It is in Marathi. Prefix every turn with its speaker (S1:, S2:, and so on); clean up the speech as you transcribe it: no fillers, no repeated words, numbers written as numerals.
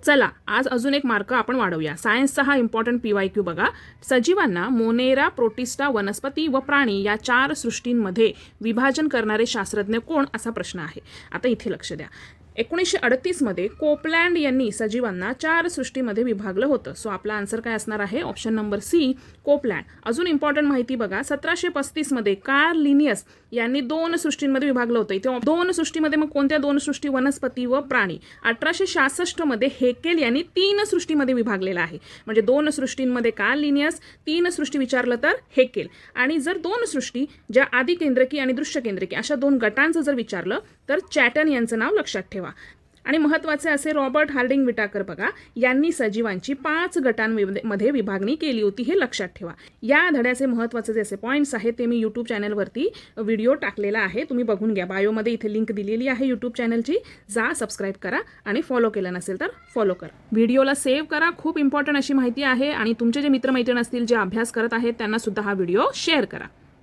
S1: चला आज अजून एक मार्क आपण वाढवूया। सायन्सचा हा इम्पॉर्टंट PYQ बघा। सजीवांना मोनेरा, प्रोटिस्टा, वनस्पती व प्राणी या 4 सृष्टींमध्ये विभाजन करणारे शास्त्रज्ञ कोण असा प्रश्न आहे। आता इथे लक्ष द्या। 1938 मध्ये कोपलँड यांनी सजीवांना 4 सृष्टीमध्ये विभागलं होतं। सो आपला आन्सर काय असणार आहे? Option number C, Copeland. अजून इम्पॉर्टंट माहिती बघा, 1735 मध्ये कार्ल लिनियस यांनी 2 सृष्टींमध्ये विभागलं होतं। इथे 2 सृष्टीमध्ये मग कोणत्या 2 सृष्टी? वनस्पती व प्राणी। 1866 मध्ये हेकेल यांनी 3 सृष्टीमध्ये विभागलेलं आहे। म्हणजे 2 सृष्टींमध्ये कार्ल लिनियस, 3 सृष्टी विचारलं तर हेकेल। आणि जर 2 सृष्टी ज्या आदी केंद्रकी आणि दृश्य केंद्रकी अशा 2 गटांचं जर विचारलं तर चॅटन यांचं नाव लक्षात ठेवा। आणि महत्त्वाचे असे रॉबर्ट हार्डिंग विटाकर बघा, यांनी सजीवांची 5 गटांमध्ये विभागणी केली होती, हे लक्षात ठेवा। या धड्याचे महत्त्वाचे जे असे पॉईंट्स आहेत ते मी यूट्यूब चॅनलवरती व्हिडिओ टाकलेला आहे, तुम्ही बघून घ्या। बायोमध्ये इथे लिंक दिलेली आहे यूट्यूब चॅनलची, जा सबस्क्राईब करा आणि फॉलो केलं नसेल तर फॉलो करा। व्हिडिओला सेव्ह करा, खूप इम्पॉर्टंट अशी माहिती आहे। आणि तुमचे जे मित्रमैत्रीण असतील जे अभ्यास करत आहेत त्यांना सुद्धा हा व्हिडिओ शेअर करा।